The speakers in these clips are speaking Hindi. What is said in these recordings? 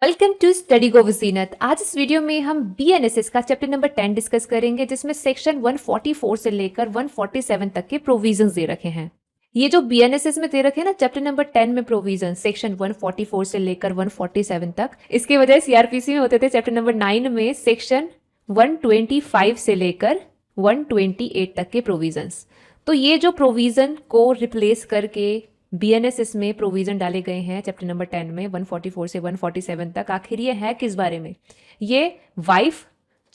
वेलकम टू स्टडी गो वसीनत। आज इस वीडियो में हम बीएनएसएस का चैप्टर नंबर 10 डिस्कस करेंगे, जिसमें सेक्शन 144 से लेकर 147 तक के प्रोविजंस दे रखे हैं। ये जो बीएनएसएस में दे रखे हैं ना चैप्टर नंबर 10 में प्रोविजन सेक्शन 144 से लेकर 147 तक, इसके वजह सीआरपीसी में होते थे चैप्टर नंबर 9 में सेक्शन 125 से लेकर 128 तक के प्रोविजंस। तो ये जो प्रोविजन को रिप्लेस करके बीएनएसएस में प्रोविजन डाले गए हैं चैप्टर नंबर 10 में 144 से 147 तक, आखिर ये है किस बारे में? ये वाइफ,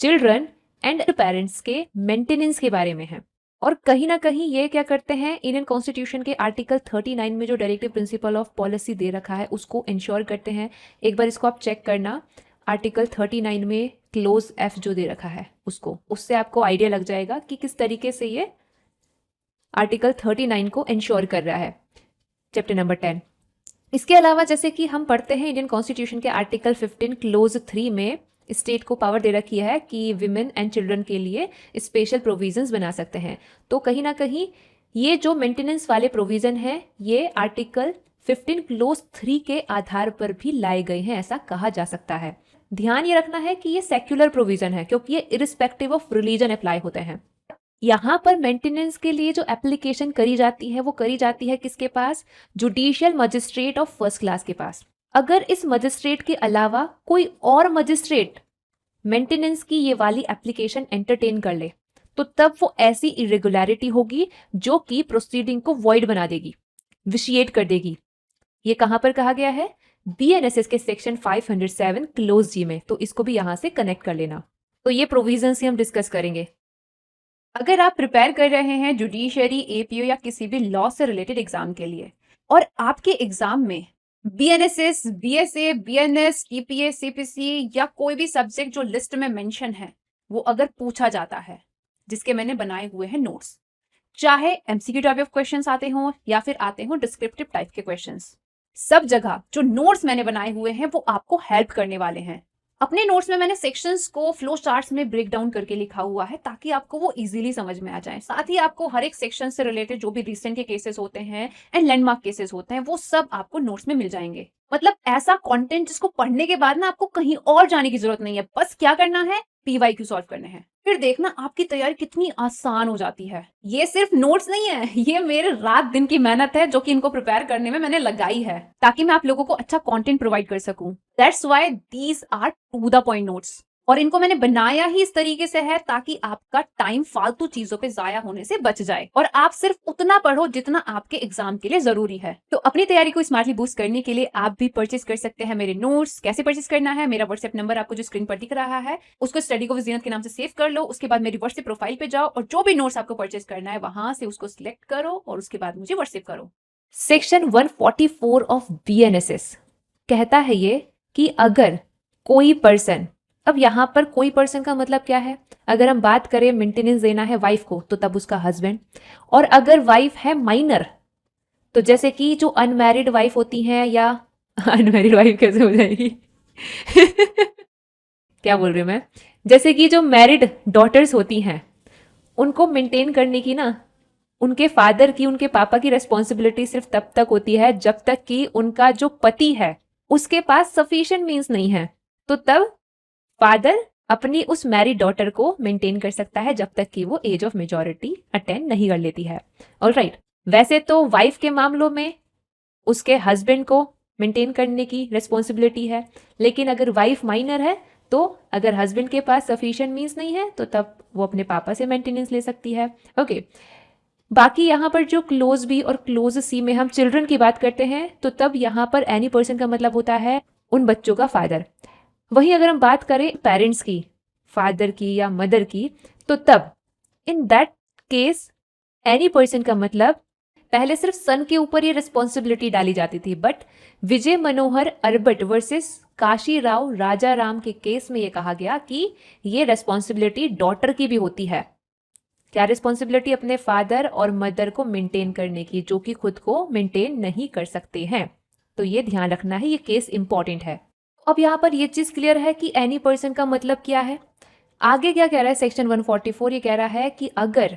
चिल्ड्रन एंड पेरेंट्स के मेंटेनेंस के बारे में है। और कहीं ना कहीं ये क्या करते हैं, इंडियन कॉन्स्टिट्यूशन के आर्टिकल 39 में जो डायरेक्टिव प्रिंसिपल ऑफ पॉलिसी दे रखा है उसको इंश्योर करते हैं। एक बार इसको आप चेक करना, आर्टिकल 39 में क्लोज एफ जो दे रखा है उससे आपको आइडिया लग जाएगा कि किस तरीके से ये आर्टिकल 39 को इंश्योर कर रहा है चैप्टर नंबर 10। इसके अलावा जैसे कि हम पढ़ते हैं इंडियन कॉन्स्टिट्यूशन के आर्टिकल 15 क्लोज 3 में स्टेट को पावर दे रखी है कि विमेन एंड चिल्ड्रन के लिए स्पेशल प्रोविजंस बना सकते हैं। तो कहीं ना कहीं ये जो मेंटेनेंस वाले प्रोविजन है ये आर्टिकल 15 क्लोज 3 के आधार पर भी लाए गए हैं, ऐसा कहा जा सकता है। ध्यान ये रखना है कि ये सेक्युलर प्रोविजन है क्योंकि ये इरिस्पेक्टिव ऑफ रिलीजन अप्लाई होते हैं। यहाँ पर मेंटेनेंस के लिए जो एप्लीकेशन करी जाती है वो करी जाती है किसके पास? Judicial magistrate of first class के पास। अगर इस मजिस्ट्रेट के अलावा कोई और मजिस्ट्रेट मेंटेनेंस की ये वाली एप्लीकेशन एंटरटेन कर ले तो तब वो ऐसी इरेगुलरिटी होगी जो कि प्रोसीडिंग को वॉइड बना देगी, विशिएट कर देगी। ये कहां पर कहा गया है? बीएनएसएस के सेक्शन 507 क्लोज जी में। तो इसको भी यहां से कनेक्ट कर लेना। तो ये प्रोविजंस ही हम डिस्कस करेंगे। अगर आप प्रिपेयर कर रहे हैं जुडिशरी, एपीओ या किसी भी लॉ से रिलेटेड एग्जाम के लिए और आपके एग्जाम में BNSS, BSA, BNS, TPA, CPC या कोई भी सब्जेक्ट जो लिस्ट में मेंशन है वो अगर पूछा जाता है, जिसके मैंने बनाए हुए हैं नोट्स, चाहे एमसीक्यू टाइप ऑफ क्वेश्चंस आते हों या फिर आते हों डिस्क्रिप्टिव टाइप के क्वेश्चंस, सब जगह जो नोट्स मैंने बनाए हुए हैं वो आपको हेल्प करने वाले हैं। अपने नोट्स में मैंने सेक्शंस को फ्लो चार्ट्स में ब्रेक डाउन करके लिखा हुआ है ताकि आपको वो इजीली समझ में आ जाए। साथ ही आपको हर एक सेक्शन से रिलेटेड जो भी रिसेंट के केसेस होते हैं एंड लैंडमार्क केसेस होते हैं वो सब आपको नोट्स में मिल जाएंगे। मतलब ऐसा कंटेंट जिसको पढ़ने के बाद ना आपको कहीं और जाने की जरूरत नहीं है, बस क्या करना है, पीवाईक्यू सॉल्व करने हैं। फिर देखना आपकी तैयारी कितनी आसान हो जाती है। ये सिर्फ नोट्स नहीं है, ये मेरे रात दिन की मेहनत है जो कि इनको प्रिपेयर करने में मैंने लगाई है ताकि मैं आप लोगों को अच्छा कंटेंट प्रोवाइड कर सकूं। That's why these are to the point notes. और इनको मैंने बनाया ही इस तरीके से है ताकि आपका टाइम फालतू चीजों पे जाया होने से बच जाए और आप सिर्फ उतना पढ़ो जितना आपके एग्जाम के लिए जरूरी है। तो अपनी तैयारी को स्मार्टली बूस्ट करने के लिए आप भी परचेस कर सकते हैं मेरे नोट्स। कैसे परचेस करना है? मेरा व्हाट्सएप नंबर आपको जो स्क्रीन पर दिख रहा है उसको स्टडी गो विद जीनत के नाम से सेव कर लो। उसके बाद मेरी व्हाट्सएप प्रोफाइल पे जाओ और जो भी नोट्स आपको परचेस करना है वहां से उसको सिलेक्ट करो और उसके बाद मुझे व्हाट्सएप करो। सेक्शन 144 ऑफ बीएनएसएस कहता है ये कि अगर कोई पर्सन, अब यहां पर कोई पर्सन का मतलब क्या है? अगर हम बात करें मेंटेनेंस देना है वाइफ को तो तब उसका हस्बैंड, और अगर वाइफ है माइनर तो जैसे कि जो अनमैरिड वाइफ होती हैं या अनमैरिड वाइफ कैसे हो जाएगी क्या बोल रही हूं मैं? जैसे कि जो मैरिड डॉटर्स होती हैं उनको मेंटेन करने की ना उनके फादर की, उनके पापा की रेस्पॉन्सिबिलिटी सिर्फ तब तक होती है जब तक कि उनका जो पति है उसके पास सफिशिएंट मींस नहीं है। तो तब फादर अपनी उस मैरिड डॉटर को मेंटेन कर सकता है जब तक कि वो एज ऑफ मेजॉरिटी अटेंड नहीं कर लेती है। ऑलराइट, वैसे तो वाइफ के मामलों में उसके हस्बैंड को मेंटेन करने की रिस्पॉन्सिबिलिटी है, लेकिन अगर वाइफ माइनर है तो अगर हस्बैंड के पास सफिशिएंट मींस नहीं है तो तब वो अपने पापा से मेंटेनेंस ले सकती है। ओके, बाकी यहाँ पर जो क्लोज बी और क्लोज सी में हम चिल्ड्रन की बात करते हैं तो तब यहाँ पर एनी पर्सन का मतलब होता है उन बच्चों का फादर। वहीं अगर हम बात करें पेरेंट्स की, फादर की या मदर की, तो तब in that case any person का मतलब पहले सिर्फ सन के ऊपर ये रिस्पॉन्सिबिलिटी डाली जाती थी, बट विजय मनोहर अर्बट वर्सेस काशी राव राजा राम के केस में ये कहा गया कि ये रिस्पॉन्सिबिलिटी डॉटर की भी होती है। क्या रिस्पॉन्सिबिलिटी? अपने फादर और मदर को मेंटेन करने की, जो कि खुद को मेंटेन नहीं कर सकते हैं। तो ये ध्यान रखना है, ये केस इंपॉर्टेंट है। अब यहाँ पर ये चीज क्लियर है कि एनी पर्सन का मतलब क्या है। आगे क्या कह रहा है सेक्शन 144? ये कह रहा है कि अगर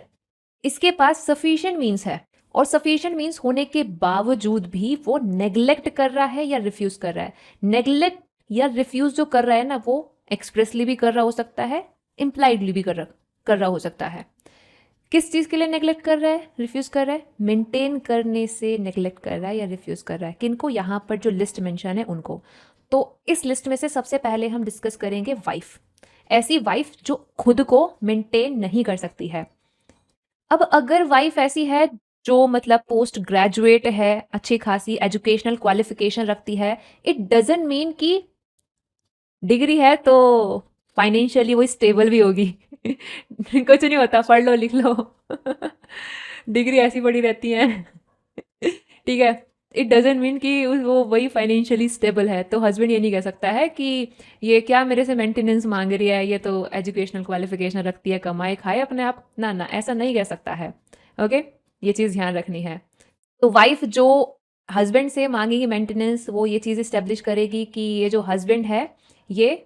इसके पास सफिशिएंट मींस है और सफिशिएंट मींस होने के बावजूद भी वो नेग्लेक्ट कर रहा है या रिफ्यूज कर रहा है। नेग्लेक्ट या रिफ्यूज जो कर रहा है ना वो एक्सप्रेसली भी कर रहा हो सकता है, इम्प्लाइडली भी कर रहा हो सकता है। किस चीज़ के लिए नेग्लेक्ट कर रहा है, रिफ्यूज़ कर रहा है? मेंटेन करने से नेग्लेक्ट कर रहा है या रिफ्यूज़ कर रहा है। किनको? यहाँ पर जो लिस्ट मेंशन है उनको। तो इस लिस्ट में से सबसे पहले हम डिस्कस करेंगे वाइफ। ऐसी वाइफ जो खुद को मेंटेन नहीं कर सकती है। अब अगर वाइफ ऐसी है जो मतलब पोस्ट ग्रेजुएट है, अच्छी खासी एजुकेशनल क्वालिफिकेशन रखती है, इट डजंट मीन कि डिग्री है तो फाइनेंशियली वो स्टेबल भी होगी। कुछ नहीं होता, पढ़ लो लिख लो। डिग्री ऐसी पड़ी रहती है। ठीक है, इट डजेंट मीन कि वो वही फाइनेंशियली स्टेबल है। तो हस्बैंड ये नहीं कह सकता है कि ये क्या मेरे से मेंटेनेंस मांग रही है, ये तो एजुकेशनल क्वालिफिकेशन रखती है, कमाए खाए अपने आप। ना ना, ऐसा नहीं कह सकता है। ओके, ये चीज़ ध्यान रखनी है। तो वाइफ जो हस्बैंड से मांगेगी मेंटेनेंस, वो ये चीज़ इस्टेब्लिश करेगी कि ये जो हस्बैंड है ये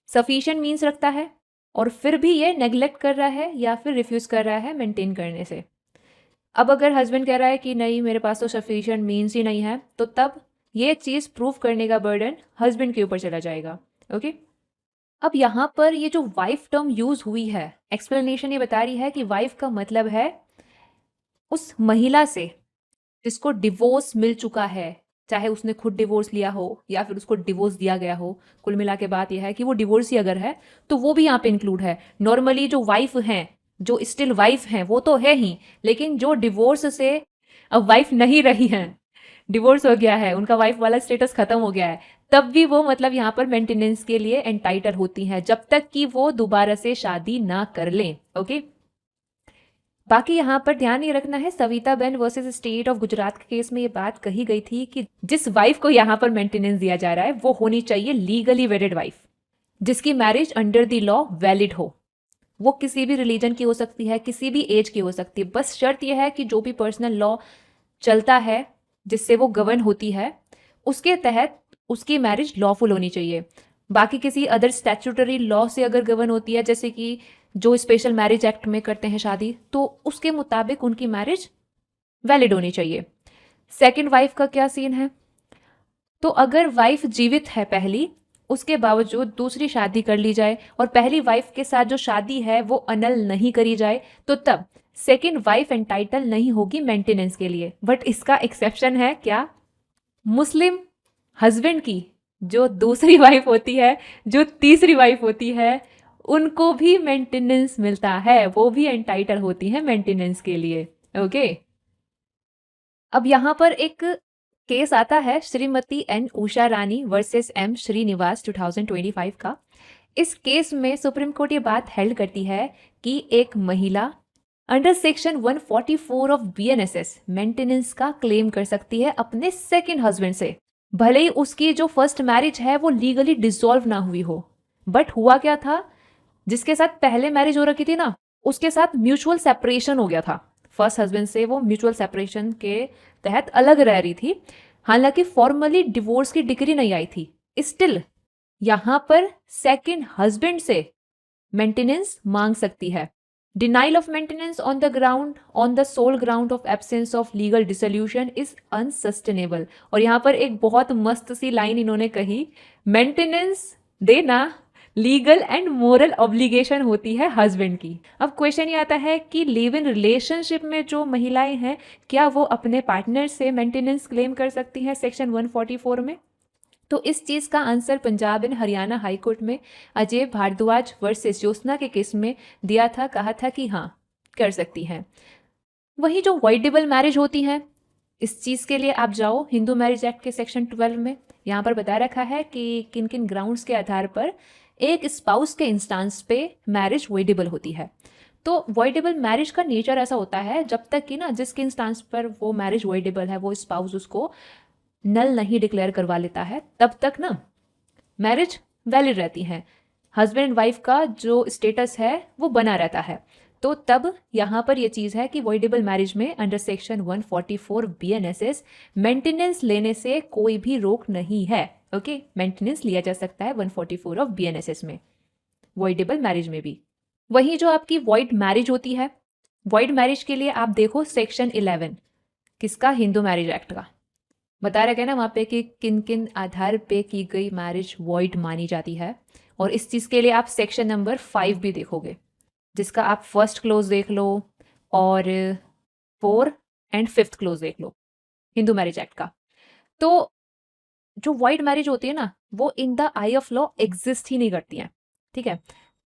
सफिशिएंट मीन्स रखता है और फिर भी ये नेग्लेक्ट कर रहा है या फिर रिफ्यूज़ कर रहा है मेंटेन करने से। अब अगर हस्बैंड कह रहा है कि नहीं मेरे पास तो सफिशिएंट मीन्स ही नहीं है, तो तब ये चीज़ प्रूव करने का बर्डन हस्बैंड के ऊपर चला जाएगा। ओके, अब यहाँ पर ये जो वाइफ टर्म यूज हुई है, एक्सप्लेनेशन ये बता रही है कि वाइफ का मतलब है उस महिला से जिसको डिवोर्स मिल चुका है, चाहे उसने खुद डिवोर्स लिया हो या फिर उसको डिवोर्स दिया गया हो। कुल मिला के बात यह है कि वो डिवोर्स ही अगर है तो वो भी यहाँ पे इंक्लूड है। नॉर्मली जो वाइफ हैं, जो स्टिल वाइफ हैं वो तो है ही, लेकिन जो डिवोर्स से अब वाइफ नहीं रही हैं, डिवोर्स हो गया है, उनका वाइफ वाला स्टेटस खत्म हो गया है, तब भी वो मतलब यहाँ पर मेंटेनेंस के लिए एंटाइटल होती हैं जब तक कि वो दोबारा से शादी ना कर लें। ओके, बाकी यहाँ पर ध्यान ये रखना है, Savita Ben versus state of Gujarat के केस में ये बात कही गई थी कि जिस वाइफ को यहाँ पर मेंटेनेंस दिया जा रहा है वो होनी चाहिए लीगली वेडेड वाइफ, जिसकी marriage under the law valid हो। वो किसी भी रिलीजन की हो सकती है, किसी भी एज की हो सकती है, बस शर्त यह है कि जो भी पर्सनल लॉ चलता है जिससे वो गवर्न होती है उसके तहत उसकी मैरिज लॉफुल होनी चाहिए। बाकी किसी अदर स्टैट्यूटरी लॉ से अगर गवर्न होती है, जैसे कि जो स्पेशल मैरिज एक्ट में करते हैं शादी, तो उसके मुताबिक उनकी मैरिज वैलिड होनी चाहिए। सेकंड वाइफ का क्या सीन है? तो अगर वाइफ जीवित है पहली, उसके बावजूद दूसरी शादी कर ली जाए और पहली वाइफ के साथ जो शादी है वो अनल नहीं करी जाए, तो तब सेकंड वाइफ एंटाइटल नहीं होगी मेंटेनेंस के लिए। बट इसका एक्सेप्शन है क्या? मुस्लिम हस्बैंड की जो दूसरी वाइफ होती है, जो तीसरी वाइफ होती है, उनको भी मेंटेनेंस मिलता है, वो भी एंटाइटल होती है मेंटेनेंस के लिए। ओके, अब यहाँ पर एक केस आता है श्रीमती एन उषा रानी वर्सेस एम श्रीनिवास 2025 का। इस केस में सुप्रीम कोर्ट ये बात हेल्ड करती है कि एक महिला under section 144 of BNSS maintenance का क्लेम कर सकती है अपने सेकंड हस्बैंड से, भले ही उसकी जो फर्स्ट मैरिज है वो लीगली डिसॉल्व ना हुई हो। बट हुआ क्या था, जिसके साथ पहले मैरिज हो रखी थी ना, उसके साथ म्यूचुअल सेपरेशन हो गया था। फर्स्ट हस्बैंड से वो म्यूचुअल सेपरेशन के तहत अलग रह रही थी, हालांकि फॉर्मली डिवोर्स की डिग्री नहीं आई थी। स्टिल यहां पर सेकंड हस्बैंड से मेंटेनेंस मांग सकती है। Denial of maintenance on the sole ground of absence of legal dissolution is unsustainable. और यहाँ पर एक बहुत मस्त सी लाइन इन्होंने कही, मेंटेनेंस देना लीगल एंड मोरल ऑब्लिगेशन होती है हस्बैंड की। अब क्वेश्चन ये आता है कि लिव इन रिलेशनशिप में जो महिलाएं हैं, क्या वो अपने पार्टनर से मेंटेनेंस क्लेम कर सकती हैं सेक्शन 144 में? तो इस चीज़ का answer Punjab and Haryana high court में अजय भारद्वाज वर्सेस ज्योत्सना के केस में दिया था, कहा था कि हाँ कर सकती हैं। वही जो वॉइडेबल मैरिज होती है, इस चीज़ के लिए आप जाओ हिंदू मैरिज एक्ट के सेक्शन 12 में, यहाँ पर बता रखा है कि किन किन ग्राउंड्स के आधार पर एक स्पाउस के इंस्टांस पे मैरिज वॉइडेबल होती है। तो वॉइडेबल मैरिज का नेचर ऐसा होता है, जब तक कि ना जिसके इंस्टांस पर वो मैरिज वॉइडेबल है वो स्पाउस उसको नल नहीं डिक्लेयर करवा लेता है, तब तक ना मैरिज वैलिड रहती है, हस्बैंड एंड वाइफ का जो स्टेटस है वो बना रहता है। तो तब यहाँ पर ये चीज़ है कि वॉइडेबल मैरिज में अंडर सेक्शन 144 बीएनएसएस मेंटेनेंस लेने से कोई भी रोक नहीं है। ओके, मेंटेनेंस लिया जा सकता है 144 ऑफ बीएनएसएस में, वॉइडेबल मैरिज में भी। वहीं जो आपकी वॉइड मैरिज होती है, वॉइड मैरिज के लिए आप देखो सेक्शन 11 किसका, हिंदू मैरिज एक्ट का। बता रखा है ना वहाँ पे कि किन किन आधार पे की गई मैरिज वॉइड मानी जाती है, और इस चीज़ के लिए आप सेक्शन नंबर 5 भी देखोगे, जिसका आप फर्स्ट क्लोज देख लो और 4 एंड 5th क्लोज देख लो हिंदू मैरिज एक्ट का। तो जो वाइड मैरिज होती है ना, वो in the eye of law exist ही नहीं करती हैं, ठीक है।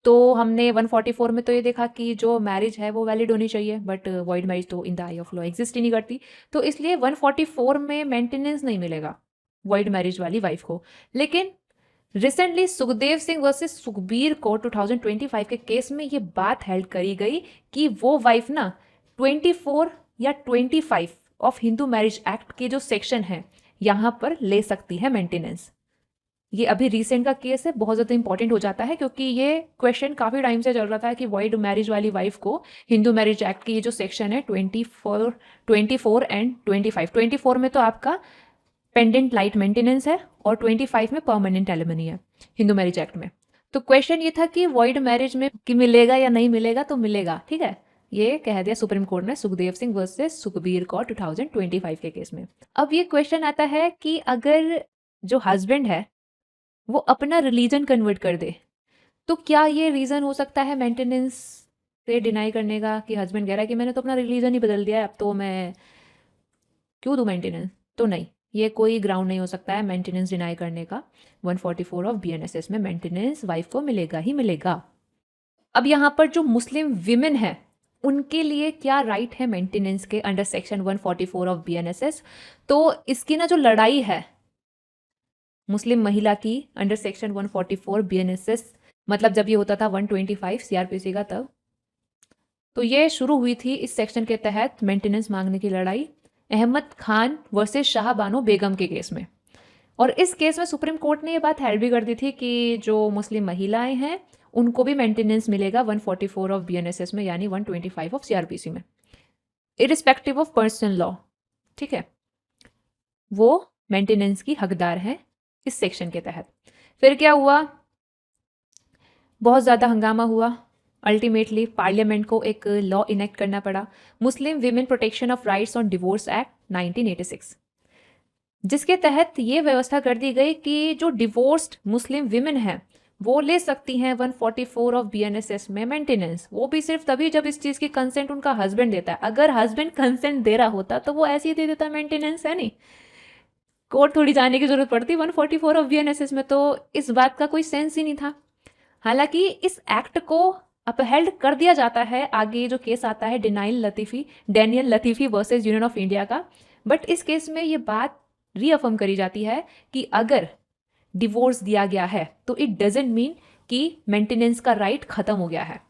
तो हमने 144 में तो ये देखा कि जो मैरिज है वो वैलिड होनी चाहिए, बट वाइड मैरिज तो in the eye of law exist ही नहीं करती। तो इसलिए 144 में मेंटेनेंस नहीं मिलेगा वाइड मैरिज वाली वाइफ को। लेकिन रिसेंटली सुखदेव सिंह वर्सेस सुखबीर को 2025 के केस में ये बात हेल्ड करी गई कि वो वाइफ ना 24 या 25 ऑफ हिंदू मैरिज एक्ट के जो सेक्शन है यहाँ पर ले सकती है मेंटेनेंस। ये अभी रिसेंट का केस है, बहुत ज़्यादा इंपॉर्टेंट हो जाता है क्योंकि ये क्वेश्चन काफ़ी टाइम से चल रहा था कि वाइड मैरिज वाली वाइफ को हिंदू मैरिज एक्ट की ये जो सेक्शन है 24 एंड 25 में तो आपका पेंडेंट लाइट मेंटेनेंस है और 25 में परमानेंट एलिमनी है हिंदू मैरिज एक्ट में। तो क्वेश्चन ये था कि वॉइड मैरिज में कि मिलेगा या नहीं मिलेगा, तो मिलेगा, ठीक है। ये कह दिया सुप्रीम कोर्ट ने सुखदेव सिंह वर्सेस सुखबीर कौर 2025 के केस में। अब ये क्वेश्चन आता है कि अगर जो हस्बैंड है वो अपना रिलीजन कन्वर्ट कर दे, तो क्या ये रीज़न हो सकता है मेंटेनेंस से डिनाई करने का, कि हस्बैंड कह रहा है कि मैंने तो अपना रिलीजन ही बदल दिया है, अब तो मैं क्यों दूं मेंटेनेंस। तो नहीं, ये कोई ग्राउंड नहीं हो सकता है मेंटेनेंस डिनाई करने का। 144 ऑफ बीएनएसएस में मेंटेनेंस वाइफ को मिलेगा ही मिलेगा। अब यहाँ पर जो मुस्लिम विमेन है उनके लिए क्या राइट है मेंटेनेंस के अंडर सेक्शन 144 ऑफ बीएनएसएस। तो इसकी ना जो लड़ाई है मुस्लिम महिला की अंडर सेक्शन 144 बीएनएसएस, मतलब जब ये होता था 125 सीआरपीसी का तब, तो ये शुरू हुई थी इस सेक्शन के तहत मेंटेनेंस मांगने की लड़ाई अहमद खान वर्सेस शाह बानो बेगम के केस में। और इस केस में सुप्रीम कोर्ट ने ये बात हेल्ड भी कर दी थी कि जो मुस्लिम महिलाएं हैं उनको भी मेंटेनेंस मिलेगा 144 ऑफ बीएनएसएस में, यानी 125 ऑफ सीआरपीसी में, इरिस्पेक्टिव ऑफ पर्सनल लॉ, ठीक है। वो मेंटेनेंस की हकदार हैं इस सेक्शन के तहत। फिर क्या हुआ, बहुत ज़्यादा हंगामा हुआ। अल्टीमेटली पार्लियामेंट को एक लॉ इनेक्ट करना पड़ा, Muslim women protection of rights on divorce act 1986, जिसके तहत ये व्यवस्था कर दी गई कि जो डिवोर्स्ड मुस्लिम विमेन है वो ले सकती हैं 144 ऑफ बीएनएसएस में मेंटेनेंस। वो भी सिर्फ तभी जब इस चीज़ की कंसेंट उनका हस्बैंड देता है। अगर हस्बैंड कंसेंट दे रहा होता तो वो ऐसे ही दे देता मेंटेनेंस, है नहीं, कोर्ट थोड़ी जाने की जरूरत पड़ती 144 ऑफ बीएनएसएस में। तो इस बात का कोई सेंस ही नहीं था। हालांकि इस एक्ट को अपहेल्ड कर दिया जाता है, आगे जो केस आता है Daniel Latifi versus union of India का, बट इस केस में ये बात रीअफर्म करी जाती है कि अगर डिवोर्स दिया गया है तो इट डजेंट मीन कि मेंटेनेंस का राइट खत्म हो गया है।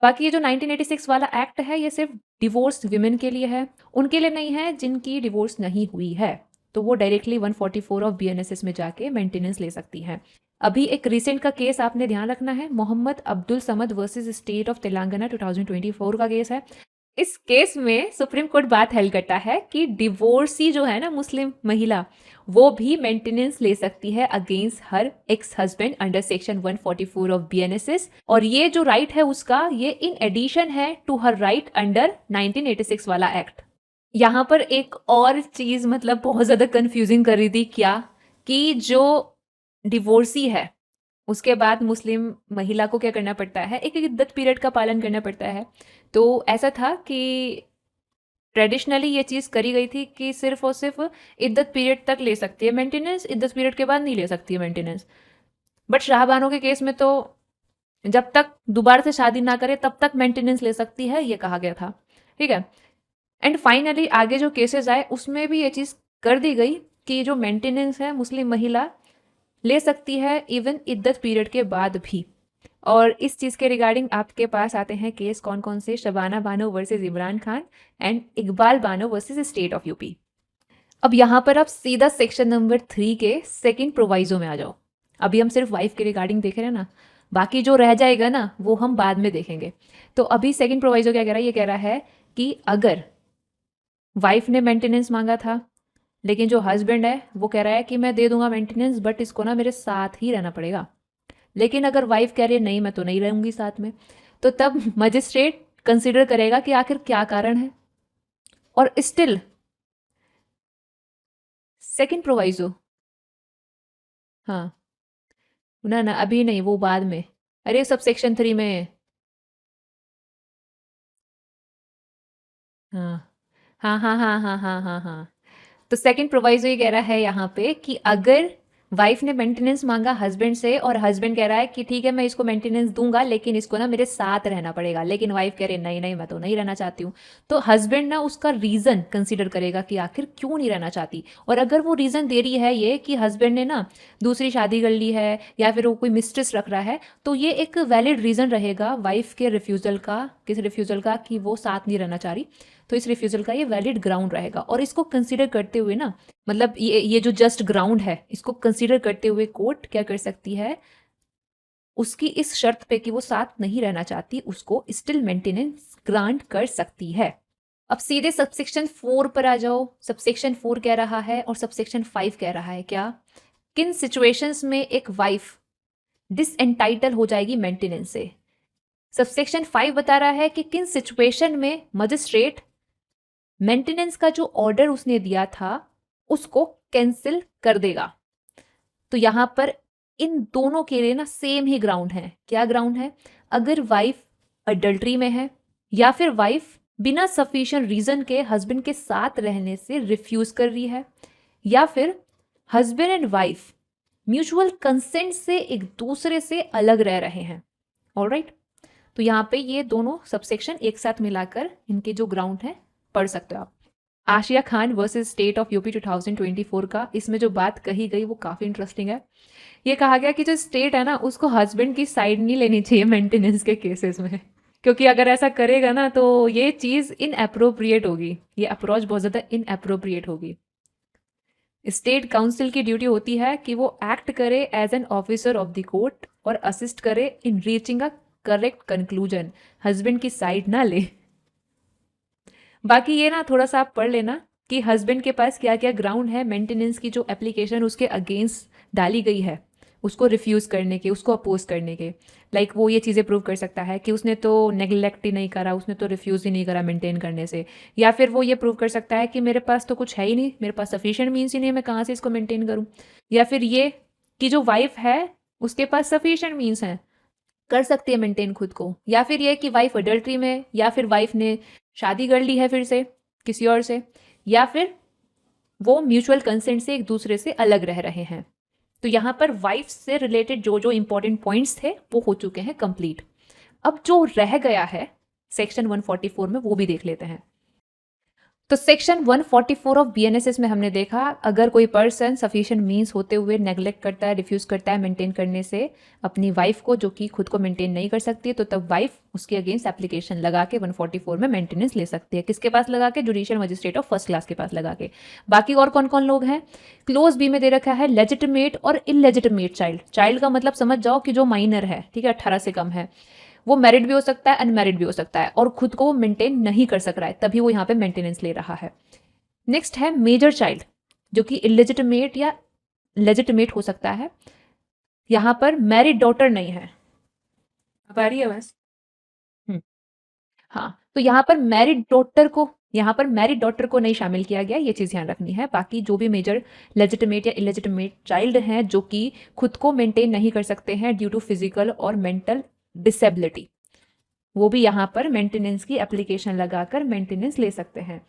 बाकी ये जो 1986 वाला एक्ट है ये सिर्फ डिवोर्स विमेन के लिए है, उनके लिए नहीं है जिनकी डिवोर्स नहीं हुई है, तो वो डायरेक्टली 144 ऑफ बीएनएसएस में जाके मेंटेनेंस ले सकती हैं। अभी एक रिसेंट का केस आपने ध्यान रखना है, Mohammed Abdul Samad versus state of Telangana 2024 का केस है। इस केस में सुप्रीम कोर्ट बात हेल्ड करता है कि डिवोर्सी जो है ना मुस्लिम महिला, वो भी मेंटेनेंस ले सकती है against her ex husband under section 144 of BNSS, और ये जो राइट है उसका ये इन एडिशन है टू हर राइट अंडर 1986 वाला एक्ट। यहाँ पर एक और चीज मतलब बहुत ज्यादा कंफ्यूजिंग कर रही थी, क्या कि जो डिवोर्सी है उसके बाद मुस्लिम महिला को क्या करना पड़ता है, एक इद्दत पीरियड का पालन करना पड़ता है। तो ऐसा था कि ट्रेडिशनली ये चीज़ करी गई थी कि सिर्फ और सिर्फ इद्दत पीरियड तक ले सकती है मेंटेनेंस, इद्दत पीरियड के बाद नहीं ले सकती है मेंटेनेंस। बट शाहबानो के केस में तो जब तक दोबारा से शादी ना करे तब तक मेंटेनेंस ले सकती है, ये कहा गया था, ठीक है। एंड फाइनली आगे जो केसेस आए उसमें भी ये चीज़ कर दी गई कि जो मेंटेनेंस है मुस्लिम महिला ले सकती है इवन इद्दत पीरियड के बाद भी। और इस चीज़ के रिगार्डिंग आपके पास आते हैं केस कौन कौन से, Shabana Bano versus Imran Khan and Iqbal Bano versus state of UP. अब यहाँ पर आप सीधा सेक्शन नंबर 3 के सेकंड प्रोवाइजो में आ जाओ। अभी हम सिर्फ वाइफ के रिगार्डिंग देख रहे हैं ना, बाकी जो रह जाएगा ना वो हम बाद में देखेंगे। तो अभी सेकंड प्रोवाइजो क्या कह रहा है, ये कह रहा है कि अगर वाइफ ने मेंटेनेंस मांगा था लेकिन जो हस्बैंड है वो कह रहा है कि मैं दे दूंगा मेंटेनेंस बट इसको ना मेरे साथ ही रहना पड़ेगा, लेकिन अगर वाइफ कह रही है नहीं मैं तो नहीं रहूंगी साथ में, तो तब मजिस्ट्रेट कंसिडर करेगा कि आखिर क्या कारण है। और स्टिल सेकंड प्रोवाइजो, हाँ, ना ना अभी नहीं, वो बाद में। अरे सब सेक्शन 3 में है। हाँ हाँ हाँ हाँ हाँ हाँ हाँ हाँ। तो सेकंड प्रोवाइजो ये कह रहा है यहाँ पे कि अगर वाइफ ने मेंटेनेंस मांगा हस्बैंड से और हस्बैंड कह रहा है कि ठीक है मैं इसको मेंटेनेंस दूंगा लेकिन इसको ना मेरे साथ रहना पड़ेगा, लेकिन वाइफ कह रही है नहीं नहीं मैं तो नहीं रहना चाहती हूँ, तो हस्बैंड ना उसका रीजन कंसीडर करेगा कि आखिर क्यों नहीं रहना चाहती। और अगर वो रीजन दे रही है ये कि हस्बैंड ने ना दूसरी शादी कर ली है या फिर वो कोई मिस्ट्रेस रख रहा है, तो ये एक वैलिड रीजन रहेगा वाइफ के रिफ्यूजल का, किस रिफ्यूजल का, कि वो साथ नहीं रहना चाह रही। तो इस रिफ्यूजल का ये वैलिड ग्राउंड रहेगा। और इसको कंसीडर करते हुए ना, मतलब ये जो जस्ट ग्राउंड है इसको कंसीडर करते हुए कोर्ट क्या कर सकती है, उसकी इस शर्त पे कि वो साथ नहीं रहना चाहती उसको स्टिल मेंटेनेंस ग्रांट कर सकती है। अब सीधे सबसेक्शन 4 पर आ जाओ। सबसेक्शन 4 कह रहा है और सबसेक्शन 5 कह रहा है क्या, किन सिचुएशंस में एक वाइफ डिसएंटाइटल हो जाएगी मेंटेनेंस से। सबसेक्शन 5 बता रहा है कि किन सिचुएशन में मजिस्ट्रेट मेंटेनेंस का जो ऑर्डर उसने दिया था उसको कैंसिल कर देगा। तो यहां पर इन दोनों के लिए ना सेम ही ग्राउंड है। क्या ग्राउंड है, अगर वाइफ अडल्ट्री में है या फिर वाइफ बिना सफिशिएंट रीजन के हस्बैंड के साथ रहने से रिफ्यूज कर रही है, या फिर husband and wife mutual consent से एक दूसरे से अलग रह रहे हैं। ऑलराइट, तो यहाँ पे ये दोनों सबसेक्शन एक साथ मिलाकर इनके जो ग्राउंड है पढ़ सकते हो आप। Asia Khan versus state of UP 2024 का इसमें जो बात कही गई वो काफ़ी इंटरेस्टिंग है। ये कहा गया कि जो स्टेट है ना उसको हस्बैंड की साइड नहीं लेनी चाहिए मेंटेनेंस के केसेस में, क्योंकि अगर ऐसा करेगा ना तो ये चीज़ इनअप्रोप्रिएट होगी, ये अप्रोच बहुत ज़्यादा इनअप्रोप्रिएट होगी। स्टेट काउंसिल की ड्यूटी होती है कि वो एक्ट करे as an officer of the court और असिस्ट करे in reaching a correct conclusion, husband की साइड ना ले। बाकी ये ना थोड़ा सा आप पढ़ लेना कि हस्बैंड के पास क्या क्या ग्राउंड है मेंटेनेंस की जो एप्लीकेशन उसके अगेंस्ट डाली गई है उसको रिफ्यूज़ करने के, उसको अपोज करने के। लाइक वो ये चीज़ें प्रूव कर सकता है कि उसने तो नेग्लेक्ट ही नहीं करा, उसने तो रिफ्यूज़ ही नहीं करा मेंटेन करने से, या फिर वो ये प्रूव कर सकता है कि मेरे पास तो कुछ है ही नहीं, मेरे पास सफिशिएंट मीन्स ही नहीं है, मैं कहाँ से इसको मेंटेन करूँ। या फिर ये कि जो वाइफ है उसके पास सफिशिएंट मीन्स हैं, कर सकती है मेंटेन खुद को। या फिर ये कि वाइफ अडल्ट्री में, या फिर वाइफ ने शादी कर ली है फिर से किसी और से, या फिर वो म्यूचुअल कंसेंट से एक दूसरे से अलग रह रहे हैं। तो यहाँ पर वाइफ से रिलेटेड जो जो इंपॉर्टेंट पॉइंट्स थे वो हो चुके हैं कंप्लीट। अब जो रह गया है सेक्शन 144 में वो भी देख लेते हैं। तो सेक्शन 144 ऑफ बीएनएसएस में हमने देखा अगर कोई पर्सन सफिशिएंट मींस होते हुए नेग्लेक्ट करता है, रिफ्यूज करता है मेंटेन करने से अपनी वाइफ को जो कि खुद को मेंटेन नहीं कर सकती है, तो तब वाइफ उसके अगेंस्ट एप्लीकेशन लगा के 144 में मेंटेनेंस ले सकती है। किसके पास लगा के, judicial magistrate of first class के पास लगा के। बाकी और कौन कौन लोग हैं, क्लोज बी में दे रखा है लेजिटिमेट और इलेजिटिमेट चाइल्ड। चाइल्ड का मतलब समझ जाओ कि जो माइनर है, ठीक है, 18 से कम है, वो मैरिड भी हो सकता है अनमैरिड भी हो सकता है और खुद को वो मेंटेन नहीं कर सक रहा है, तभी वो यहाँ पे मेंटेनेंस ले रहा है। नेक्स्ट है मेजर चाइल्ड जो कि इलेजिटिमेट या लेजिटिमेट हो सकता है। यहाँ पर मैरिड डॉटर नहीं है, अब आ रही है बस। हाँ, तो यहाँ पर मैरिड डॉटर को नहीं शामिल किया गया, ये चीज़ ध्यान रखनी है। बाकी जो भी मेजर लेजिटिमेट या इलेजिटिमेट चाइल्ड हैं जो कि खुद को मेंटेन नहीं कर सकते हैं ड्यू टू फिजिकल और मेंटल डिसेबिलिटी, वो भी यहाँ पर मेंटेनेंस की एप्लीकेशन लगाकर मेंटेनेंस ले सकते हैं।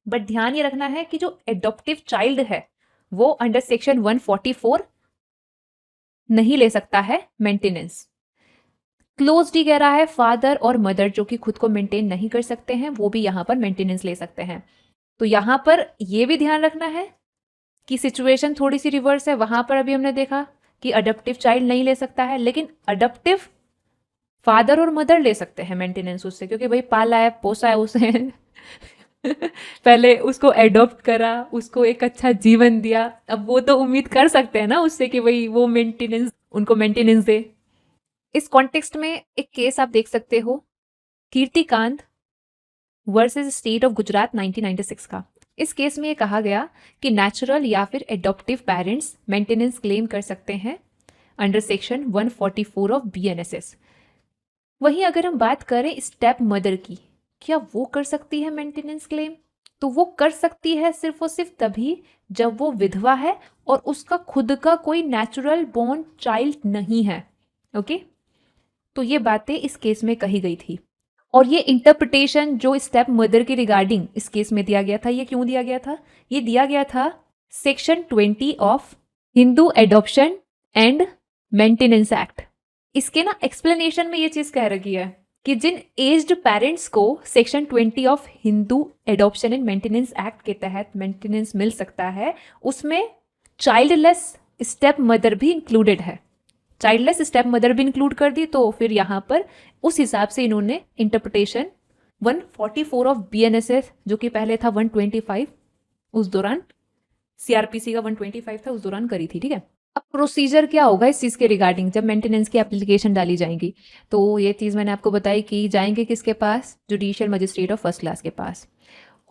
बट ध्यान ये रखना है कि जो एडॉप्टिव चाइल्ड है वो अंडर सेक्शन 144 नहीं ले सकता है मेंटेनेंस। क्लोज डी कह रहा है फादर और मदर जो कि खुद को मेंटेन नहीं कर सकते हैं वो भी यहाँ पर मेंटेनेंस ले सकते हैं। तो यहाँ पर ये भी ध्यान रखना है कि सिचुएशन थोड़ी सी रिवर्स है। वहां पर अभी हमने देखा कि अडॉप्टिव चाइल्ड नहीं ले सकता है, लेकिन अडॉप्टिव फादर और मदर ले सकते हैं मेंटेनेंस उससे, क्योंकि भाई पाला है पोसा है उसे पहले उसको एडॉप्ट करा, उसको एक अच्छा जीवन दिया, अब वो तो उम्मीद कर सकते हैं ना उससे कि भाई वो मेंटेनेंस उनको मेंटेनेंस दे। इस कॉन्टेक्स्ट में एक केस आप देख सकते हो, कीर्तिकांत वर्सेस स्टेट ऑफ गुजरात 1996 का। इस केस में ये कहा गया कि नेचुरल या फिर एडॉप्टिव पेरेंट्स मेंटेनेंस क्लेम कर सकते हैं अंडर सेक्शन 144 ऑफ बीएनएसएस। वहीं अगर हम बात करें स्टेप मदर की, क्या वो कर सकती है मेंटेनेंस क्लेम, तो वो कर सकती है सिर्फ और सिर्फ तभी जब वो विधवा है और उसका खुद का कोई नेचुरल बोर्न चाइल्ड नहीं है। ओके, तो ये बातें इस केस में कही गई थी। और ये इंटरप्रिटेशन जो स्टेप मदर के रिगार्डिंग इस केस में दिया गया था, ये क्यों दिया गया था? ये दिया गया था section 20 of Hindu adoption and maintenance act. इसके ना एक्सप्लेनेशन में ये चीज कह रखी है कि जिन एज्ड पेरेंट्स को section 20 of Hindu adoption and maintenance act के तहत मेंटेनेंस मिल सकता है, उसमें चाइल्डलेस स्टेप मदर भी इंक्लूडेड है। चाइल्डलेस स्टेप मदर भी इंक्लूड कर दी, तो फिर यहाँ पर उस हिसाब से इन्होंने इंटरप्रिटेशन 144 ऑफ बीएनएसएस, जो कि पहले था 125, उस दौरान सीआरपीसी का 125 था, उस दौरान करी थी। ठीक है, अब प्रोसीजर क्या होगा इस चीज़ के रिगार्डिंग जब मेंटेनेंस की एप्लीकेशन डाली जाएंगी? तो ये चीज़ मैंने आपको बताई कि जाएंगे किसके पास? Judicial magistrate of first class के पास,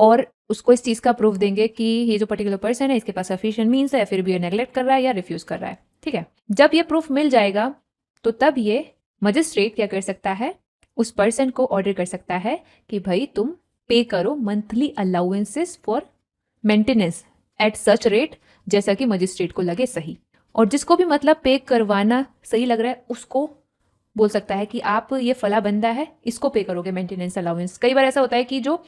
और उसको इस चीज़ का प्रूफ देंगे कि ये जो पर्टिकुलर पर्सन है इसके पास सफिशिएंट मीन्स है, फिर भी ये नेग्लेक्ट कर रहा है या रिफ्यूज कर रहा है। ठीक है, जब ये प्रूफ मिल जाएगा तो तब ये मजिस्ट्रेट क्या कर सकता है? उस पर्सन को ऑर्डर कर सकता है कि भाई तुम पे करो monthly allowances for maintenance at such rate जैसा कि मजिस्ट्रेट को लगे सही। और जिसको भी मतलब पे करवाना सही लग रहा है उसको बोल सकता है कि आप ये फला बंदा है, इसको पे करोगे मेंटेनेंस अलाउंस। कई बार ऐसा होता है कि जो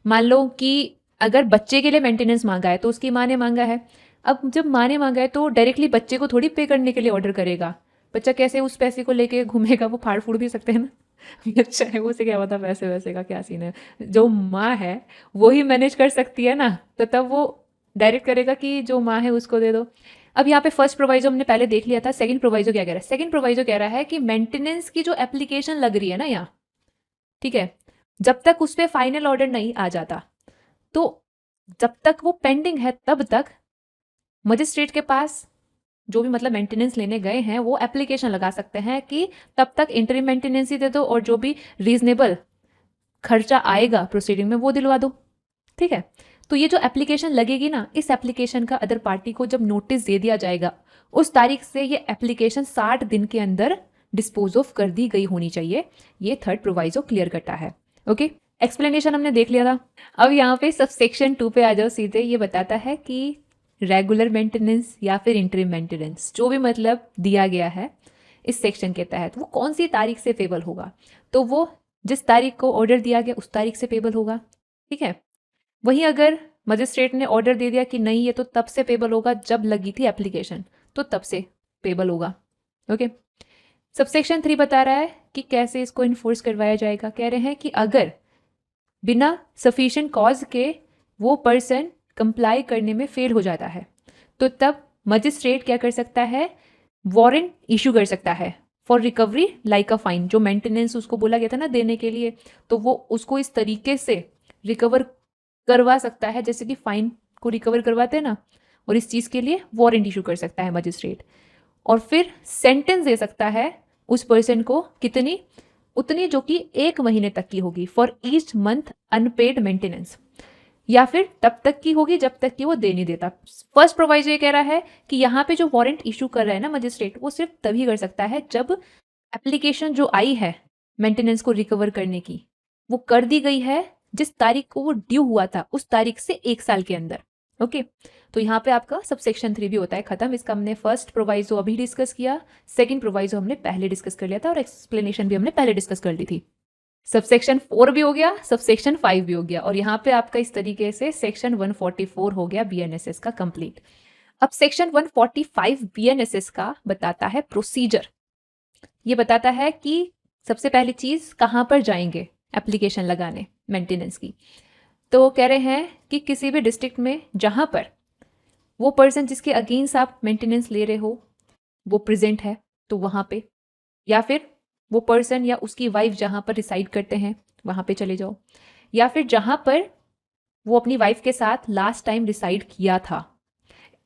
मान लो कि अगर बच्चे के लिए मेंटेनेंस मांगा है तो उसकी माँ ने मांगा है, अब जब माँ ने मांगा है तो डायरेक्टली बच्चे को थोड़ी पे करने के लिए ऑर्डर करेगा। बच्चा कैसे उस पैसे को लेके घूमेगा? वो फाड़ फूड़ भी सकते हैं ना बच्चा है, उसे क्या पता पैसे वैसे का क्या सीन है। जो माँ है वो ही मैनेज कर सकती है ना, तो तब वो डायरेक्ट करेगा कि जो माँ है उसको दे दो। अब यहाँ पे फर्स्ट प्रोवाइजो हमने पहले देख लिया था, सेकंड प्रोवाइजो क्या कह रहा है? सेकंड प्रोवाइजो कह रहा है कि मेंटेनेंस की जो एप्लीकेशन लग रही है ना यहाँ, ठीक है, जब तक उस पर फाइनल ऑर्डर नहीं आ जाता, तो जब तक वो पेंडिंग है तब तक मजिस्ट्रेट के पास जो भी मतलब मेंटेनेंस लेने गए हैं वो एप्लीकेशन लगा सकते हैं कि तब तक इंटरिम मेंटेनेंस ही दे दो और जो भी रीजनेबल खर्चा आएगा प्रोसीडिंग में वो दिलवा दो। ठीक है, तो ये जो एप्लीकेशन लगेगी ना, इस एप्लीकेशन का अदर पार्टी को जब नोटिस दे दिया जाएगा उस तारीख से ये एप्लीकेशन 60 दिन के अंदर डिस्पोज ऑफ कर दी गई होनी चाहिए। ये थर्ड प्रोवाइजो क्लियर करता है। ओके, एक्सप्लेनेशन हमने देख लिया था। अब यहाँ पे सबसेक्शन 2 पे आ जाओ सीधे। ये बताता है कि रेगुलर मेंटेनेंस या फिर इंटरिम मेंटेनेंस जो भी मतलब दिया गया है इस सेक्शन के तहत वो कौन सी तारीख से पेबल होगा? तो वो जिस तारीख को ऑर्डर दिया गया उस तारीख से पेबल होगा। ठीक है, वहीं अगर मजिस्ट्रेट ने ऑर्डर दे दिया कि नहीं ये तो तब से पेबल होगा जब लगी थी एप्लीकेशन, तो तब से पेबल होगा। ओके, सबसेक्शन 3 बता रहा है कि कैसे इसको इन्फोर्स करवाया जाएगा। कह रहे हैं कि अगर बिना सफिशिएंट कॉज के वो पर्सन कंप्लाई करने में फेल हो जाता है तो तब मजिस्ट्रेट क्या कर सकता है? वारंट इशू कर सकता है for recovery like a fine. जो मेंटेनेंस उसको बोला गया था ना देने के लिए, तो वो उसको इस तरीके से रिकवर करवा सकता है जैसे कि फाइन को रिकवर करवाते हैं ना, और इस चीज़ के लिए वारंट इशू कर सकता है मजिस्ट्रेट। और फिर सेंटेंस दे सकता है उस पर्सन को, कितनी? उतनी जो कि 1 महीने तक की होगी for each month unpaid maintenance, या फिर तब तक की होगी जब तक कि वो दे नहीं देता। फर्स्ट प्रोवाइजर ये कह रहा है कि यहाँ पे जो वारंट इशू कर रहा है ना मजिस्ट्रेट, वो सिर्फ तभी कर सकता है जब एप्लीकेशन जो आई है मेंटेनेंस को रिकवर करने की वो कर दी गई है जिस तारीख को वो ड्यू हुआ था उस तारीख से 1 साल के अंदर। ओके, तो यहाँ पे आपका सबसेक्शन 3 भी होता है खत्म। इसका हमने फर्स्ट प्रोवाइजो अभी डिस्कस किया, सेकंड प्रोवाइजो हमने पहले डिस्कस कर लिया था और एक्सप्लेनेशन भी हमने पहले डिस्कस कर ली थी। सबसेक्शन 4 भी हो गया, सबसेक्शन 5 भी हो गया, और यहाँ पे आपका इस तरीके से सेक्शन 144 हो गया बीएनएसएस का कंप्लीट। अब सेक्शन 145 बीएनएसएस का बताता है प्रोसीजर। ये बताता है कि सबसे पहली चीज कहाँ पर जाएंगे एप्लीकेशन लगाने मेंटेनेंस की। तो कह रहे हैं कि किसी भी डिस्ट्रिक्ट में जहाँ पर वो पर्सन जिसके अगेंस्ट आप मेंटेनेंस ले रहे हो वो प्रेजेंट है तो वहाँ पे, या फिर वो पर्सन या उसकी वाइफ जहाँ पर रिसाइड करते हैं वहाँ पे चले जाओ, या फिर जहाँ पर वो अपनी वाइफ के साथ लास्ट टाइम रिसाइड किया था।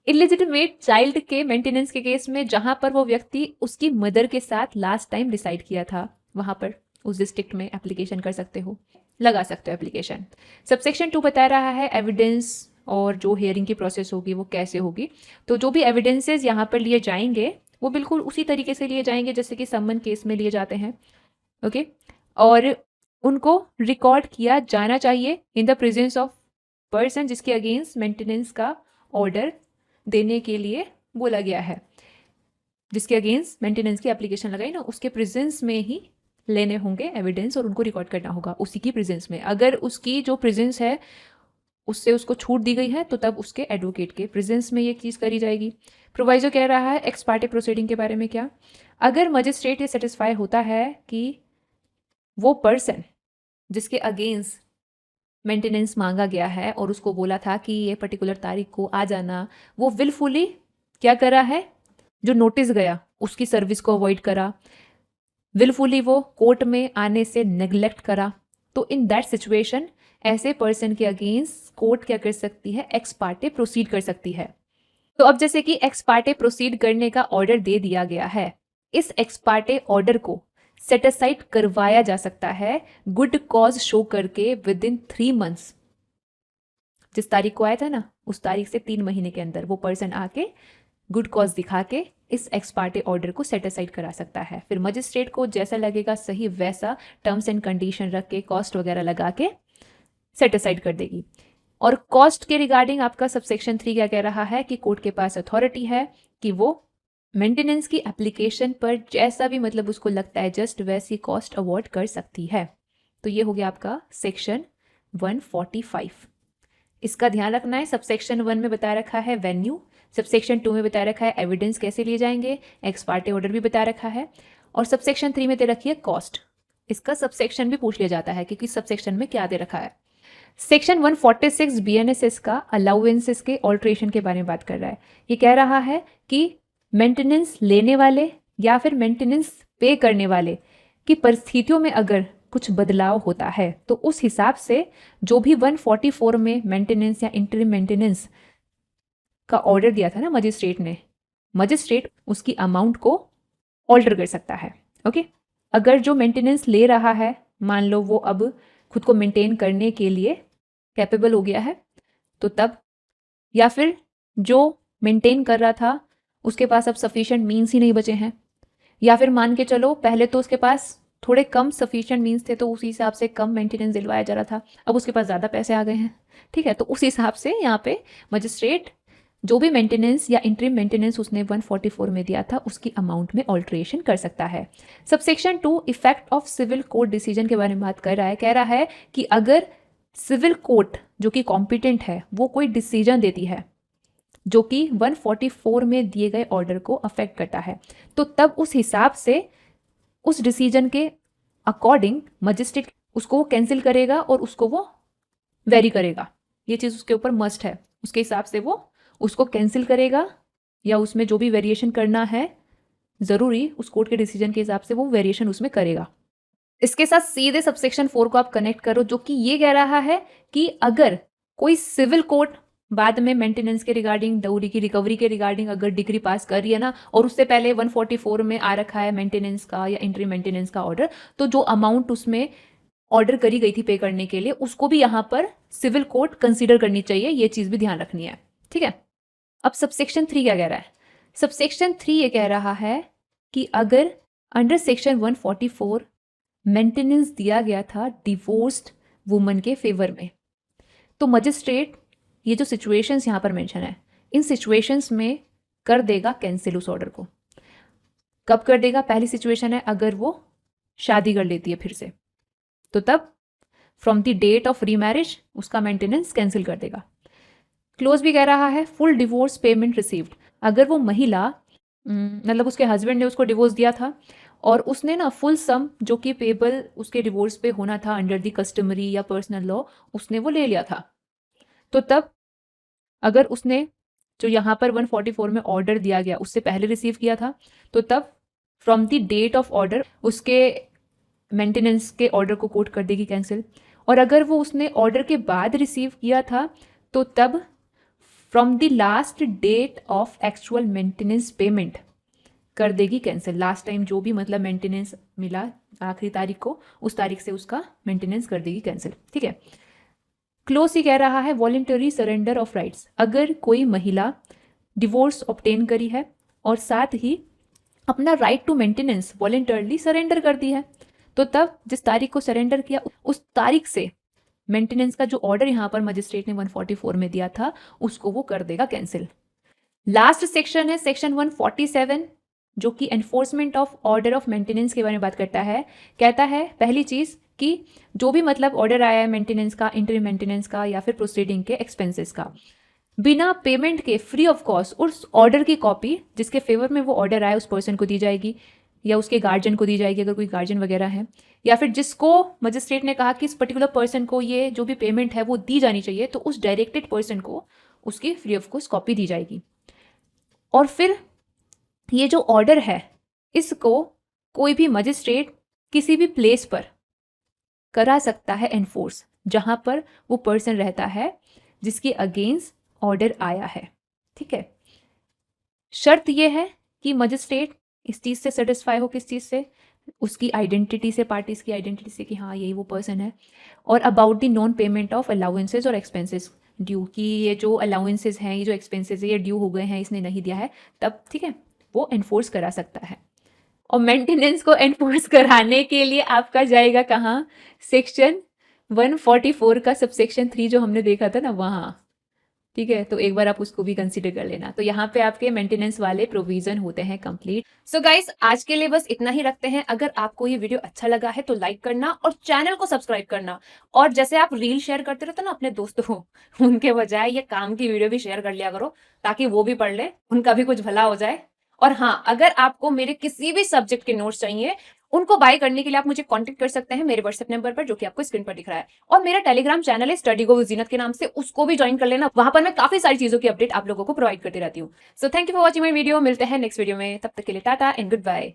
इलिजिटिमेट चाइल्ड के मेंटेनेंस के केस में जहाँ पर वो व्यक्ति उसकी मदर के साथ लास्ट टाइम रिसाइड किया था वहाँ पर उस डिस्ट्रिक्ट में एप्लीकेशन कर सकते हो, लगा सकते हो एप्लीकेशन। सबसेक्शन 2 बता रहा है एविडेंस और जो हियरिंग की प्रोसेस होगी वो कैसे होगी। तो जो भी एविडेंसेस यहाँ पर लिए जाएंगे वो बिल्कुल उसी तरीके से लिए जाएंगे जैसे कि सम्मन केस में लिए जाते हैं। ओके, और उनको रिकॉर्ड किया जाना चाहिए in the presence of person जिसके अगेंस्ट मेंटेनेंस का ऑर्डर देने के लिए बोला गया है, जिसके अगेंस्ट मेंटेनेंस की एप्लीकेशन लगाई ना, उसके प्रेजेंस में ही लेने होंगे एविडेंस और उनको रिकॉर्ड करना होगा उसी की प्रेजेंस में। अगर उसकी जो प्रेजेंस है उससे उसको छूट दी गई है तो तब उसके एडवोकेट के प्रेजेंस में ये चीज़ करी जाएगी। प्रोवाइजो कह रहा है एक्स पार्टी प्रोसीडिंग के बारे में क्या, अगर मजिस्ट्रेट ये सेटिस्फाई होता है कि वो पर्सन जिसके अगेंस्ट मेंटेनेंस मांगा गया है और उसको बोला था कि ये पर्टिकुलर तारीख को आ जाना, वो विलफुली क्या करा है, जो नोटिस गया उसकी सर्विस को अवॉइड करा, विलफुली वो कोर्ट में आने से नेग्लेक्ट करा, तो इन दैट सिचुएशन ऐसे पर्सन के अगेंस्ट कोर्ट क्या कर सकती है, एक्स पार्टे प्रोसीड कर सकती है। तो अब जैसे कि एक्स पार्टे प्रोसीड करने का ऑर्डर दे दिया गया है, इस एक्स पार्टे ऑर्डर को सेट असाइड करवाया जा सकता है गुड कॉज शो करके विद इन 3 मंथ्स। जिस तारीख को आया था ना उस तारीख से 3 महीने के अंदर वो पर्सन आके गुड कॉज दिखा के इस एक्स पार्टे ऑर्डर को सेट असाइड करा सकता है। फिर मजिस्ट्रेट को जैसा लगेगा सही वैसा टर्म्स एंड कंडीशन रख के कॉस्ट वगैरह लगा के सेट असाइड कर देगी। और कॉस्ट के रिगार्डिंग आपका सबसेक्शन 3 क्या कह रहा है कि कोर्ट के पास अथॉरिटी है कि वो मेंटेनेंस की एप्लीकेशन पर जैसा भी मतलब उसको लगता है जस्ट वैसी कॉस्ट अवॉर्ड कर सकती है। तो ये हो गया आपका सेक्शन 145। इसका ध्यान रखना है, सबसेक्शन 1 में बता रखा है वेन्यू, सबसेक्शन 2 में बता रखा है एविडेंस कैसे लिए जाएंगे, एक्स पार्टे ऑर्डर भी बता रखा है, और सबसेक्शन 3 में दे रखी है कॉस्ट। इसका सबसेक्शन भी पूछ लिया जाता है कि किस सबसेक्शन में क्या दे रखा है। सेक्शन 146 बीएनएसएस का अलाउंसेस के ऑल्ट्रेशन के बारे में बात कर रहा है। ये कह रहा है कि मेंटेनेंस लेने वाले या फिर मेंटेनेंस पे करने वाले की परिस्थितियों में अगर कुछ बदलाव होता है तो उस हिसाब से जो भी 144 में मेंटेनेंस या इंटरिम मेंटेनेंस का ऑर्डर दिया था ना मजिस्ट्रेट ने, मजिस्ट्रेट उसकी अमाउंट को ऑल्टर कर सकता है। ओके, अगर जो मेंटेनेंस ले रहा है मान लो वो अब खुद को मेंटेन करने के लिए कैपेबल हो गया है तो तब, या फिर जो मेंटेन कर रहा था उसके पास अब सफिशिएंट मीन्स ही नहीं बचे हैं, या फिर मान के चलो पहले तो उसके पास थोड़े कम सफिशिएंट मीन्स थे तो उसी हिसाब से कम मेंटेनेंस दिलवाया जा रहा था, अब उसके पास ज़्यादा पैसे आ गए हैं, ठीक है, तो उस हिसाब से यहाँ पे मजिस्ट्रेट जो भी मेंटेनेंस या इंटरिम मेंटेनेंस उसने 144 में दिया था उसकी अमाउंट में ऑल्ट्रेशन कर सकता है। Subsection 2 effect of civil court decision के बारे में बात कर रहा है, कह रहा है कि अगर सिविल कोर्ट जो कि कॉम्पिटेंट है वो कोई डिसीजन देती है जो कि 144 में दिए गए ऑर्डर को अफेक्ट करता है तो तब उस हिसाब से उस डिसीजन के अकॉर्डिंग मजिस्ट्रेट उसको कैंसिल करेगा और उसको वो वेरी करेगा। ये चीज़ उसके ऊपर मस्ट है, उसके हिसाब से वो उसको कैंसिल करेगा या उसमें जो भी वेरिएशन करना है ज़रूरी उस कोर्ट के डिसीजन के हिसाब से वो वेरिएशन उसमें करेगा। इसके साथ सीधे सबसेक्शन 4 को आप कनेक्ट करो जो कि ये कह रहा है कि अगर कोई सिविल कोर्ट बाद में मेंटेनेंस के रिगार्डिंग डाउरी की रिकवरी के रिगार्डिंग अगर डिग्री पास कर रही है ना और उससे पहले 144 में आ रखा है मेंटेनेंस का या इंटरिम मेंटेनेंस का ऑर्डर, तो जो अमाउंट उसमें ऑर्डर करी गई थी पे करने के लिए उसको भी यहाँ पर सिविल कोर्ट कंसीडर करनी चाहिए, ये चीज़ भी ध्यान रखनी है, ठीक है। अब सबसेक्शन 3 क्या कह रहा है, सबसेक्शन 3 ये कह रहा है कि अगर अंडर सेक्शन 144 मेंटेनेंस दिया गया था डिवोर्स्ड वुमन के फेवर में तो मजिस्ट्रेट ये जो सिचुएशंस यहाँ पर मेंशन है इन सिचुएशंस में कर देगा कैंसिल उस ऑर्डर को। कब कर देगा, पहली सिचुएशन है अगर वो शादी कर लेती है फिर से तो तब from the date of remarriage उसका मेंटेनेंस कैंसिल कर देगा। क्लोज भी कह रहा है फुल डिवोर्स पेमेंट रिसीव्ड, अगर वो महिला मतलब उसके हस्बैंड ने उसको डिवोर्स दिया था और उसने ना फुल सम जो कि पेबल उसके डिवोर्स पे होना था अंडर द कस्टमरी या पर्सनल लॉ उसने वो ले लिया था, तो तब अगर उसने जो यहाँ पर 144 में ऑर्डर दिया गया उससे पहले रिसीव किया था तो तब from the date of order उसके मेंटेनेंस के ऑर्डर को कोट कर देगी कैंसिल। और अगर वो उसने ऑर्डर के बाद रिसीव किया था तो तब from the last date of actual maintenance payment कर देगी कैंसिल। लास्ट टाइम जो भी मतलब मेंटेनेंस मिला आखिरी तारीख को उस तारीख से उसका मेंटेनेंस कर देगी कैंसिल, ठीक है। क्लोज ही कह रहा है वॉलंटरी सरेंडर ऑफ राइट्स, अगर कोई महिला डिवोर्स ऑब्टेन करी है और साथ ही अपना right to maintenance voluntarily surrender कर दी है तो तब जिस तारीख को सरेंडर किया उस तारीख से मेंटेनेंस का जो ऑर्डर यहाँ पर मजिस्ट्रेट ने 144 में दिया था उसको वो कर देगा कैंसिल। लास्ट सेक्शन है सेक्शन 147 जो कि enforcement of order of maintenance के बारे में बात करता है। कहता है पहली चीज कि जो भी मतलब ऑर्डर आया है मेंटेनेंस का, इंटरिम मेंटेनेंस का या फिर प्रोसीडिंग के एक्सपेंसेस का, बिना पेमेंट के फ्री ऑफ कॉस्ट उस ऑर्डर की कॉपी जिसके फेवर में वो ऑर्डर आया उस पर्सन को दी जाएगी या उसके गार्जियन को दी जाएगी अगर कोई गार्जियन वगैरह है, या फिर जिसको मजिस्ट्रेट ने कहा कि इस पर्टिकुलर पर्सन को ये जो भी पेमेंट है वो दी जानी चाहिए तो उस डायरेक्टेड पर्सन को उसकी फ्री ऑफ कॉस्ट कॉपी दी जाएगी। और फिर ये जो ऑर्डर है इसको कोई भी मजिस्ट्रेट किसी भी प्लेस पर करा सकता है एनफोर्स जहां पर वो पर्सन रहता है जिसके अगेंस्ट ऑर्डर आया है। ठीक है, शर्त यह है कि मजिस्ट्रेट इस चीज से सेटिस्फाई हो, किस चीज से, उसकी आइडेंटिटी से, पार्टीज की आइडेंटिटी से कि हाँ यही वो पर्सन है, और about the non payment of allowances और एक्सपेंसेस ड्यू, कि ये जो अलाउंसेस हैं, ये जो एक्सपेंसेस है ये ड्यू हो गए हैं, इसने नहीं दिया है, तब ठीक है वो एनफोर्स करा सकता है। और मेंटेनेंस को एनफोर्स कराने के लिए आपका जाएगा कहाँ, सेक्शन 144 का सबसेक्शन 3 जो हमने देखा था ना वहाँ। ठीक है, तो एक बार आप उसको भी कंसीडर कर लेना। तो यहाँ पे आपके मेंटेनेंस वाले प्रोविजन होते हैं कंप्लीट। सो गाइस आज के लिए बस इतना ही रखते हैं। अगर आपको ये वीडियो अच्छा लगा है तो लाइक करना और चैनल को सब्सक्राइब करना, और जैसे आप रील शेयर करते रहते ना अपने दोस्तों को, उनके बजाय ये काम की वीडियो भी शेयर कर लिया करो ताकि वो भी पढ़ ले, उनका भी कुछ भला हो जाए। और हाँ, अगर आपको मेरे किसी भी सब्जेक्ट के नोट्स चाहिए उनको बाय करने के लिए आप मुझे कांटेक्ट कर सकते हैं मेरे व्हाट्सएप नंबर पर जो कि आपको स्क्रीन पर दिख रहा है। और मेरा टेलीग्राम चैनल है स्टडी गो विद जीनत के नाम से, उसको भी ज्वाइन कर लेना। वहां पर मैं काफी सारी चीजों की अपडेट आप लोगों को प्रोवाइड करती रहती हूँ। So thank you for watching my video. मिलते हैं नेक्स्ट वीडियो में, तब तक के लिए टाटा एंड गुड बाय।